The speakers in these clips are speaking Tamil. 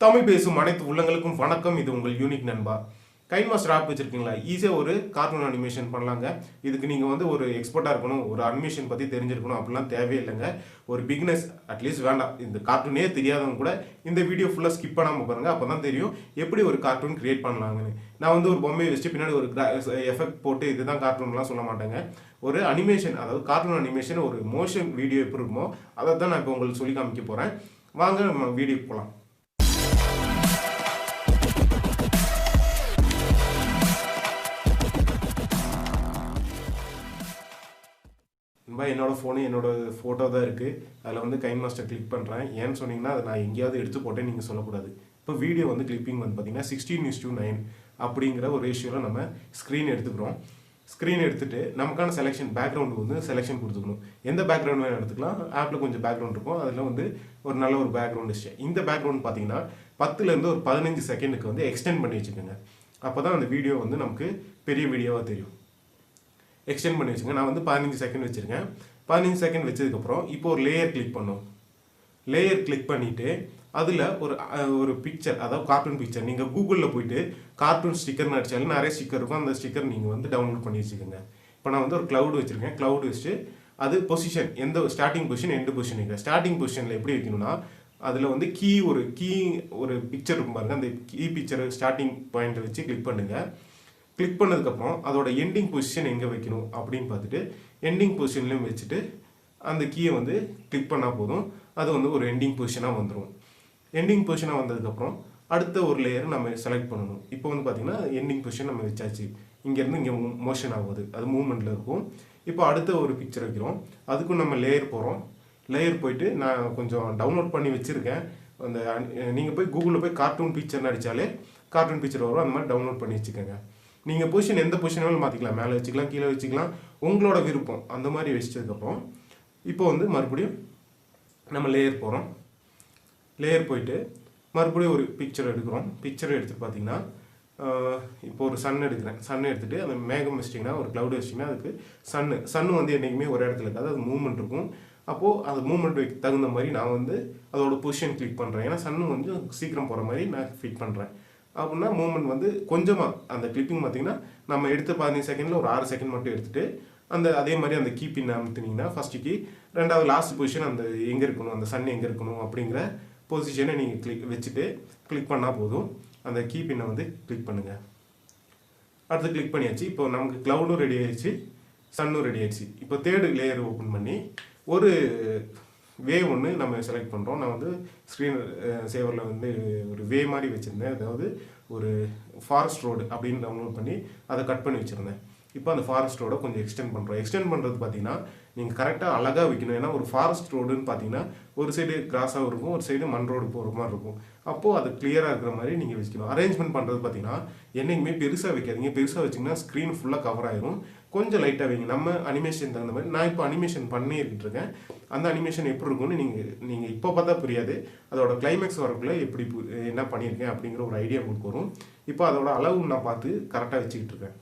தமிழ் பேசும் அனைத்து உள்ளங்களுக்கும் வணக்கம். இது உங்கள் யூனிக் நண்பா. கைன்மாஸ்டர் ஆப் வச்சிருக்கீங்களா? ஈஸியாக ஒரு கார்ட்டூன் அனிமேஷன் பண்ணலாங்க. இதுக்கு நீங்கள் வந்து ஒரு எக்ஸ்பர்ட்டாக இருக்கணும், ஒரு அனிமேஷன் பற்றி தெரிஞ்சிருக்கணும் அப்படிலாம் தேவையில்லைங்க. ஒரு பிகினஸ் அட்லீஸ்ட் வேண்டாம், இந்த கார்ட்டூனே தெரியாதவங்க கூட இந்த வீடியோ ஃபுல்லாக ஸ்கிப் பண்ணாமல் பாருங்கள். அப்போ தான் தெரியும் எப்படி ஒரு கார்ட்டூன் கிரியேட் பண்ணலாங்கன்னு. நான் வந்து ஒரு பொம்மையை வச்சுட்டு பின்னாடி ஒரு எஃபெக்ட் போட்டு இதுதான் கார்ட்டூன்லாம் சொல்ல மாட்டேங்க. ஒரு அனிமேஷன், அதாவது கார்ட்டூன் அனிமேஷன், ஒரு மோஷன் வீடியோ எப்படி இருக்குமோ அதை தான் நான் இப்போ உங்களுக்கு சொல்லி காமிக்க போகிறேன். வாங்க நம்ம வீடியோக்கு போகலாம். என்னோட ஃபோனு என்னோட ஃபோட்டோ தான் இருக்குது. அதில் வந்து கைன்மாஸ்டர் கிளிக் பண்ணுறேன். ஏன்னு சொன்னீங்கன்னா அதை நான் எங்கேயாவது எடுத்து போட்டேன் நீங்கள் சொல்லக்கூடாது. இப்போ வீடியோ வந்து கிளிப்பிங் வந்து பார்த்தீங்கன்னா 16:9 அப்படிங்கிற ஒரு ரேஷியோவில் நம்ம ஸ்க்ரீன் எடுத்துக்கிறோம். ஸ்க்ரீன் எடுத்துகிட்டு நமக்கான செலெக்ஷன் பேக்ரவுண்டு வந்து செலெக்ஷன் கொடுத்துக்கணும். எந்த பேக்ரவுண்ட் வேணும் எடுத்துக்கலாம். ஆப்பில் கொஞ்சம் பேக்ரவுண்ட் இருக்கும், அதில் வந்து ஒரு நல்ல ஒரு பேக்ரவுண்ட் வச்சு இந்த பேக்ரவுண்ட் பார்த்தீங்கன்னா 10லேருந்து ஒரு 15 செகண்டுக்கு வந்து எக்ஸ்டெண்ட் பண்ணி வச்சுக்கோங்க. அப்போ தான் அந்த வீடியோ வந்து நமக்கு பெரிய வீடியோவாக தெரியும். எக்ஸ்டெண்ட் பண்ணி வச்சுங்க. நான் வந்து 15 செகண்ட் வச்சுருக்கேன். 15 செகண்ட் வச்சதுக்கப்புறம் இப்போ ஒரு லேயர் கிளிக் பண்ணும். லேயர் கிளிக் பண்ணிவிட்டு அதில் ஒரு பிக்சர், அதாவது கார்ட்டூன் பிக்சர், நீங்கள் கூகுளில் போயிட்டு கார்ட்டூன் ஸ்டிக்கர்னு அடித்தாலும் நிறைய ஸ்டிக்கர் இருக்கும். அந்த ஸ்டிக்கர் நீங்கள் வந்து டவுன்லோட் பண்ணி வச்சுக்கோங்க. இப்போ நான் வந்து ஒரு க்ளவுட் வச்சுருக்கேன். க்ளவுட் வச்சுட்டு அது பொசிஷன், எந்த ஸ்டார்டிங் பொசிஷன் எண்டு பொசிஷன் வைக்கிறேன். ஸ்டார்டிங் பொசிஷனில் எப்படி வைக்கணும்னா அதில் வந்து ஒரு பிக்சர் இருக்கும் பாருங்கள். அந்த கீ பிக்சரை ஸ்டார்டிங் பாயிண்ட்டை வச்சு கிளிக் பண்ணுங்கள். கிளிக் பண்ணதுக்கப்புறம் அதோட எண்டிங் பொசிஷன் எங்கே வைக்கணும் அப்படின்னு பார்த்துட்டு எண்டிங் பொசிஷன்லேயும் வச்சுட்டு அந்த கீயை வந்து கிளிக் பண்ணால் போதும். அது வந்து ஒரு எண்டிங் பொசிஷனாக வந்துடும். எண்டிங் பொசிஷனாக வந்ததுக்கப்புறம் அடுத்த ஒரு லேயர் நம்ம செலக்ட் பண்ணணும். இப்போ வந்து பார்த்திங்கன்னா எண்டிங் பொசிஷன் நம்ம வச்சாச்சு. இங்கேருந்து இங்கே மோஷன் ஆகுது, அது மூவ்மெண்ட்டில் இருக்கும். இப்போ அடுத்த ஒரு பிக்சர் வைக்கிறோம். அதுக்கும் நம்ம லேயர் போகிறோம். லேயர் போயிட்டு நான் கொஞ்சம் டவுன்லோட் பண்ணி வச்சுருக்கேன். அந்த நீங்கள் போய் கூகுளில் போய் கார்ட்டூன் பிக்சர்னு அடித்தாலே கார்ட்டூன் பிக்சர் வரும். அந்த மாதிரி டவுன்லோட் பண்ணி வச்சுக்கோங்க. நீங்கள் பொசிஷன் எந்த பொசிஷன் வேணும் மாற்றிக்கலாம். மேலே வச்சுக்கலாம், கீழே வச்சுக்கலாம், உங்களோட விருப்பம். அந்த மாதிரி வச்சதுக்கப்புறம் இப்போ வந்து மறுபடியும் நம்ம லேயர் போகிறோம். லேயர் போயிட்டு மறுபடியும் ஒரு பிக்சர் எடுக்கிறோம். பிக்சர் எடுத்துகிட்டு பார்த்தீங்கன்னா இப்போ ஒரு சன் எடுக்கிறேன். சன் எடுத்துகிட்டு அந்த மேகம் வச்சிட்டிங்கன்னா, ஒரு க்ளவுட் வச்சிட்டிங்கன்னா அதுக்கு சன்னு வந்து என்றைக்குமே ஒரு இடத்துல இருக்காது, அது மூவ்மெண்ட் இருக்கும். அப்போது அது மூவ்மெண்ட் தகுந்த மாதிரி நான் வந்து அதோட பொசிஷன் கிளிக் பண்ணுறேன். ஏன்னா சன்னு கொஞ்சம் சீக்கிரம் போகிற மாதிரி நான் ஃபிட் பண்ணுறேன். அப்படின்னா மூவ்மெண்ட் வந்து கொஞ்சமாக அந்த கிளிப்பிங் பார்த்திங்கன்னா நம்ம எடுத்த 15 செகண்டில் ஒரு 6 செகண்ட் மட்டும் எடுத்துகிட்டு அதே மாதிரி அந்த கீ பின் அமுத்துனீங்கன்னா ஃபஸ்ட்டு கீ, ரெண்டாவது லாஸ்ட் பொசிஷன் அந்த எங்கே இருக்கணும், அந்த சன் எங்கே இருக்கணும் அப்படிங்கிற பொசிஷனை நீங்கள் வச்சுட்டு கிளிக் பண்ணால் போதும். அந்த கீ பின்னை வந்து கிளிக் பண்ணுங்கள். அடுத்து கிளிக் பண்ணியாச்சு. இப்போ நமக்கு க்ளவுடும் ரெடி ஆயிடுச்சு, சன்னும் ரெடி ஆயிடுச்சு. இப்போ தேர்டு லேயர் ஓப்பன் பண்ணி ஒரு வே ஒன்று நம்ம செலக்ட் பண்ணுறோம். நான் வந்து ஸ்க்ரீன் சேவரில் வந்து ஒரு வே மாதிரி வச்சுருந்தேன். அதாவது ஒரு ஃபாரஸ்ட் ரோடு அப்படின்னு டவுன்லோட் பண்ணி அதை கட் பண்ணி வச்சுருந்தேன். இப்போ அந்த ஃபாரஸ்ட் ரோடை கொஞ்சம் எக்ஸ்டெண்ட் பண்ணுறோம். எக்ஸ்டெண்ட் பண்ணுறது பார்த்தீங்கன்னா நீங்கள் கரெக்டாக அழகாக வைக்கணும். ஏன்னா ஒரு ஃபாரஸ்ட் ரோடுன்னு பார்த்தீங்கன்னா ஒரு சைடு கிராஸாக இருக்கும், ஒரு சைடு மண் ரோடு போகிற மாதிரி இருக்கும். அப்போது அது கிளியராக இருக்கிற மாதிரி நீங்கள் வச்சுக்கணும். அரேஞ்ச்மெண்ட் பண்ணுறது பார்த்தீங்கன்னா என்றைக்குமே பெருசாக வைக்காதீங்க. பெருசாக வச்சிங்கன்னா ஸ்க்ரீன் ஃபுல்லாக கவர் ஆகிரும். கொஞ்சம் லைட்டாக வைங்க. நம்ம அனிமேஷன் தகுந்த மாதிரி நான் இப்போ அனிமேஷன் பண்ணிட்டு இருக்கேன். அந்த அனிமேஷன் எப்படி இருக்கும்னு நீங்கள் இப்போ பார்த்தா புரியாது. அதோட கிளைமேக்ஸ் வரக்குள்ளே எப்படி என்ன பண்ணியிருக்கேன் அப்படிங்கிற ஒரு ஐடியா உங்களுக்கு வரும். இப்போ அதோட அளவு நான் பார்த்து கரெக்டாக வச்சுக்கிட்டு இருக்கேன்.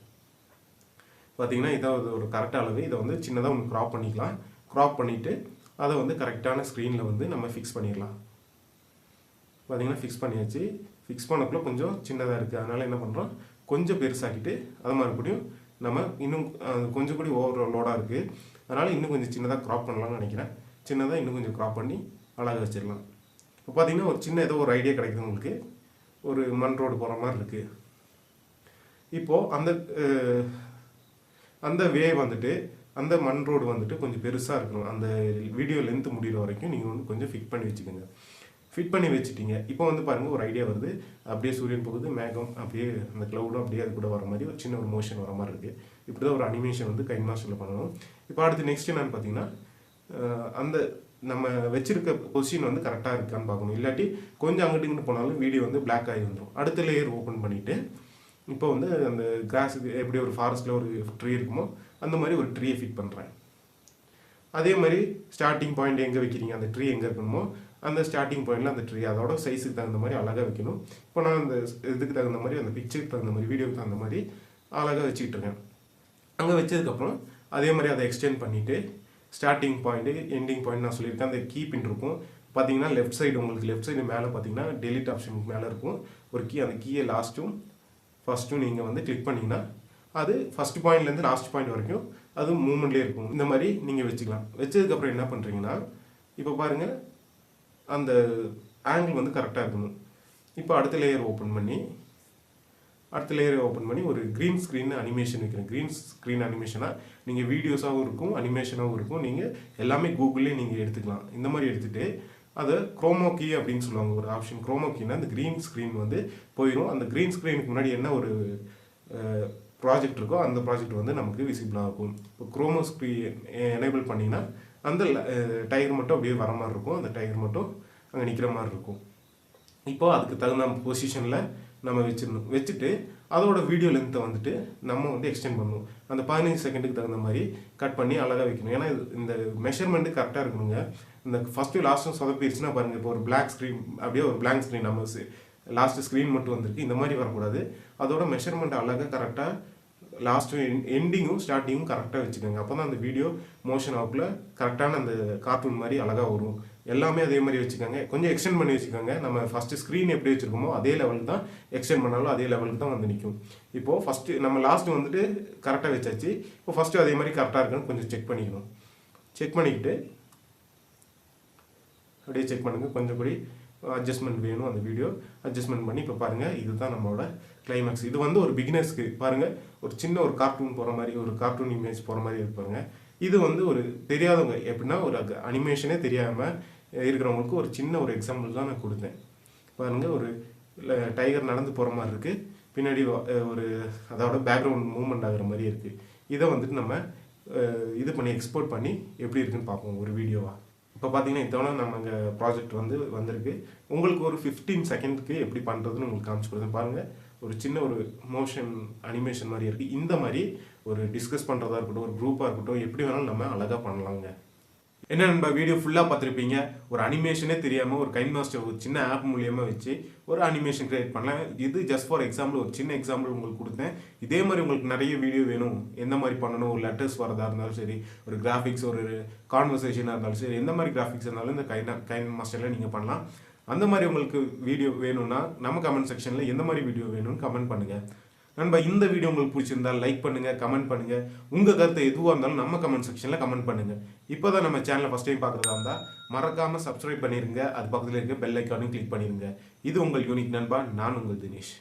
பார்த்தீங்கன்னா இதாவது ஒரு கரெக்டாக அளவு. இதை வந்து சின்னதாக ஒன்று க்ராப் பண்ணிக்கலாம். க்ராப் பண்ணிவிட்டு அதை வந்து கரெக்டான ஸ்க்ரீனில் வந்து நம்ம ஃபிக்ஸ் பண்ணிடலாம். பார்த்தீங்கன்னா ஃபிக்ஸ் பண்ணியாச்சு. ஃபிக்ஸ் பண்ணக்குள்ள கொஞ்சம் சின்னதாக இருக்குது. அதனால் என்ன பண்ணுறோம், கொஞ்சம் பெருசாக்கிட்டு அதை மறுபடியும் நம்ம இன்னும் கொஞ்சம் கூட ஓவர் லோடாக இருக்குது. அதனால் இன்னும் கொஞ்சம் சின்னதாக க்ராப் பண்ணலாம்னு நினைக்கிறேன். சின்னதாக இன்னும் கொஞ்சம் க்ராப் பண்ணி அழகாக வச்சிடலாம். இப்போ பார்த்தீங்கன்னா ஒரு சின்ன ஏதோ ஒரு ஐடியா கிடைக்குது உங்களுக்கு. ஒரு மண் ரோடு போகிற மாதிரி இருக்குது. இப்போது அந்த வே வந்துட்டு அந்த மண் ரோடு வந்துட்டு கொஞ்சம் பெருசாக இருக்கணும். அந்த வீடியோ லென்த்து முடிகிற வரைக்கும் நீங்கள் வந்து கொஞ்சம் ஃபிட் பண்ணி வச்சுக்கோங்க. ஃபிட் பண்ணி வச்சுட்டிங்க. இப்போ வந்து பாருங்கள் ஒரு ஐடியா வருது. அப்படியே சூரியன் போகுது, மேகம் அப்படியே அந்த க்ளவுடும் அப்படியே அது கூட வர மாதிரி ஒரு சின்ன ஒரு மோஷன் வர மாதிரி இருக்குது. இப்படி தான் ஒரு அனிமேஷன் வந்து கைன்மாஸ்டரில் பண்ணணும். இப்போ அடுத்து நெக்ஸ்ட் என்னன்னு பார்த்தீங்கன்னா அந்த நம்ம வச்சிருக்க பொசிஷன் வந்து கரெக்டாக இருக்கான்னு பார்க்கணும். இல்லாட்டி கொஞ்சம் அங்கிட்டு இங்கிட்டு போனாலும் வீடியோ வந்து பிளாக் ஆகி வந்துடும். அடுத்த லேயர் ஓப்பன் பண்ணிவிட்டு இப்போ வந்து அந்த கிராஸுக்கு எப்படி ஒரு ஃபாரஸ்ட்டில் ஒரு ட்ரீ இருக்குமோ அந்த மாதிரி ஒரு ட்ரீயை ஃபிட் பண்ணுறேன். அதே மாதிரி ஸ்டார்டிங் பாயிண்ட் எங்கே வைக்கிறீங்க, அந்த ட்ரீ எங்கே இருக்கணுமோ அந்த ஸ்டார்டிங் பாயிண்டில் அந்த ட்ரீ அதோட சைஸுக்கு தகுந்த மாதிரி அழகாக வைக்கணும். இப்போ நான் அந்த இதுக்கு தகுந்த மாதிரி, அந்த பிக்சருக்கு தகுந்த மாதிரி, வீடியோக்கு தகுந்த மாதிரி அழகாக வச்சுக்கிட்டு இருக்கேன். அங்கே வச்சதுக்கப்புறம் அதே மாதிரி அதை எக்ஸ்டெண்ட் பண்ணிவிட்டு ஸ்டார்டிங் பாயிண்ட்டு எண்டிங் பாயிண்ட் நான் சொல்லியிருக்கேன். அந்த கீ பின் இருக்கும், பார்த்தீங்கன்னா லெஃப்ட் சைடு உங்களுக்கு லெஃப்ட் சைடு மேலே பார்த்தீங்கன்னா டெலிட் ஆப்ஷனுக்கு மேலே இருக்கும் ஒரு கீ. அந்த கீயை லாஸ்ட்டும் ஃபஸ்ட்டும் நீங்கள் வந்து கிளிக் பண்ணிங்கன்னா அது ஃபஸ்ட் பாயிண்ட்லேருந்து லாஸ்ட் பாயிண்ட் வரைக்கும் அது மூவ்மெண்ட்லேயே இருக்கும். இந்த மாதிரி நீங்கள் வச்சுக்கலாம். வச்சதுக்கப்புறம் என்ன பண்ணுறீங்கன்னா இப்போ பாருங்கள் அந்த ஆங்கிள் வந்து கரெக்டாக இருக்கணும். இப்போ அடுத்த லேயர் ஓப்பன் பண்ணி ஒரு க்ரீன் ஸ்க்ரீன் அனிமேஷன் வைக்கிறேன். க்ரீன் ஸ்க்ரீன் அனிமேஷனாக நீங்கள் வீடியோஸாகவும் இருக்கும், அனிமேஷனாகவும் இருக்கும். நீங்கள் எல்லாமே கூகுள்லேயே நீங்கள் எடுத்துக்கலாம். இந்த மாதிரி எடுத்துகிட்டு அதை குரோமோ கீ அப்படின்னு சொல்லுவாங்க. ஒரு ஆப்ஷன் குரோமோ கீனா அந்த க்ரீன் ஸ்க்ரீன் வந்து போயிடும். அந்த க்ரீன் ஸ்க்ரீனுக்கு முன்னாடி என்ன ஒரு ப்ராஜெக்ட் இருக்கோ அந்த ப்ராஜெக்ட் வந்து நமக்கு விசிபிளாக இருக்கும். இப்போ குரோமோ ஸ்க்ரீன் எனேபிள் பண்ணிங்கன்னா அந்த டைகர் மட்டும் அப்படியே வர மாதிரி இருக்கும். அந்த டைகர் மட்டும் அங்கே நிற்கிற மாதிரி இருக்கும். இப்போது அதுக்கு தகுந்த பொசிஷனில் நம்ம வச்சிடணும். வச்சுட்டு அதோட வீடியோ லென்த்தை வந்துட்டு நம்ம வந்து எக்ஸ்டெண்ட் பண்ணணும். அந்த 15 செகண்டுக்கு தகுந்த மாதிரி கட் பண்ணி அழகாக வைக்கணும். ஏன்னா இந்த மெஷர்மெண்ட்டு கரெக்டாக இருக்கணுங்க. இந்த ஃபஸ்ட்டு லாஸ்ட்டும் சொதப்பிடுச்சுன்னா பாருங்கள், இப்போ ஒரு பிளாக் ஸ்க்ரீன் அப்படியே ஒரு பிளாங்க் ஸ்க்ரீன் நம்ம லாஸ்ட்டு ஸ்க்ரீன் மட்டும் வந்திருக்கு. இந்த மாதிரி வரக்கூடாது. அதோட மெஷர்மெண்ட் அழகாக கரெக்டாக லாஸ்ட்டும் எண்டிங்கும் ஸ்டார்டிங்கும் கரெக்டாக வச்சுக்கோங்க. அப்போ தான் அந்த வீடியோ மோஷன் ஆகுல கரெக்டான அந்த கார்ட்டூன் மாதிரி அழகாக வரும். எல்லாமே அதே மாதிரி வச்சுக்கோங்க. கொஞ்சம் எக்ஸ்டெண்ட் பண்ணி வச்சுக்கோங்க. நம்ம ஃபஸ்ட்டு ஸ்க்ரீன் எப்படி வச்சுருக்கோமோ அதே லெவலுக்கு தான் எக்ஸ்டெண்ட் பண்ணாலும் அதே லெவலுக்கு தான் வந்து நிற்கும். இப்போது ஃபஸ்ட்டு நம்ம லாஸ்ட்டு வந்துட்டு கரெக்டாக வச்சாச்சு. இப்போ ஃபஸ்ட்டு அதே மாதிரி கரெக்டாக இருக்குன்னு கொஞ்சம் செக் பண்ணிக்கணும். செக் பண்ணிக்கிட்டு அப்படியே செக் பண்ணுங்கள். கொஞ்சம் கூட அட்ஜஸ்ட்மெண்ட் வேணும். அந்த வீடியோ அட்ஜஸ்ட்மெண்ட் பண்ணி இப்போ பாருங்கள், இதுதான் நம்மளோட கிளைமேக்ஸ். இது வந்து ஒரு பிகினர்ஸ்க்கு பாருங்கள், ஒரு சின்ன ஒரு கார்ட்டூன் போகிற மாதிரி, ஒரு கார்ட்டூன் இமேஜ் போகிற மாதிரி இருப்பாருங்க. இது வந்து ஒரு தெரியாதவங்க எப்படின்னா ஒரு அனிமேஷனே தெரியாமல் இருக்கிறவங்களுக்கு ஒரு சின்ன ஒரு எக்ஸாம்பிள் தான் நான் கொடுத்தேன். பாருங்கள், ஒரு டைகர் நடந்து போகிற மாதிரி இருக்குது. பின்னாடி ஒரு அதோட பேக்ரவுண்ட் மூவ்மெண்ட் ஆகிற மாதிரி இருக்குது. இதை வந்துட்டு நம்ம இது பண்ணி எக்ஸ்போர்ட் பண்ணி எப்படி இருக்குன்னு பார்ப்போம் ஒரு வீடியோவாக. இப்போ பார்த்தீங்கன்னா இதோட நம்ம இங்கே ப்ராஜெக்ட் வந்திருக்கு. உங்களுக்கு ஒரு 15 செகண்டுக்கு எப்படி பண்ணுறதுன்னு உங்களுக்கு காமிச்சு கொடுத்தேன். பாருங்கள், ஒரு சின்ன ஒரு மோஷன் அனிமேஷன் மாதிரி இருக்குது. இந்த மாதிரி ஒரு டிஸ்கஸ் பண்ணுறதா இருக்கட்டும், ஒரு குரூப்பாக இருக்கட்டும், எப்படி வேணாலும் நம்ம அழகாக பண்ணலாங்க. என்ன நம்ம வீடியோ ஃபுல்லாக பார்த்துருப்பீங்க. ஒரு அனிமேஷனே தெரியாமல் ஒரு கைன்மாஸ்டர் ஒரு சின்ன ஆப் மூலியமாக வச்சு ஒரு அனிமேஷன் கிரியேட் பண்ணலாம். இது ஜஸ்ட் ஃபார் எக்ஸாம்பிள், ஒரு சின்ன எக்ஸாம்பிள் உங்களுக்கு கொடுத்தேன். இதே மாதிரி உங்களுக்கு நிறைய வீடியோ வேணும், எந்த மாதிரி பண்ணணும், ஒரு லெட்டர்ஸ் வரதா இருந்தாலும் சரி, ஒரு கிராஃபிக்ஸ், ஒரு கான்வர்சேஷனாக இருந்தாலும் சரி, எந்த மாதிரி கிராஃபிக்ஸ் இருந்தாலும் இந்த கைன்மாஸ்டரில் நீங்கள் பண்ணலாம். அந்த மாதிரி உங்களுக்கு வீடியோ வேணும்னா நம்ம கமெண்ட் செக்ஷனில் எந்த மாதிரி வீடியோ வேணும்னு கமெண்ட் பண்ணுங்கள். நண்பா, இந்த வீடியோ உங்களுக்கு பிடிச்சிருந்தால் லைக் பண்ணுங்கள், கமெண்ட் பண்ணுங்கள். உங்கள் கருத்தை எதுவாக இருந்தாலும் நம்ம கமெண்ட் செக்ஷனில் கமெண்ட் பண்ணுங்கள். இப்போ தான் நம்ம சேனலை ஃபஸ்ட் டைம் பார்க்குறதா இருந்தால் மறக்காமல் சப்ஸ்கிரைப் பண்ணிடுங்க. அது பக்கத்தில் இருக்க பெல் ஐக்கானையும் கிளிக் பண்ணிடுங்க. இது உங்கள் யூனிக் நண்பா. நான் உங்கள் தினேஷ்.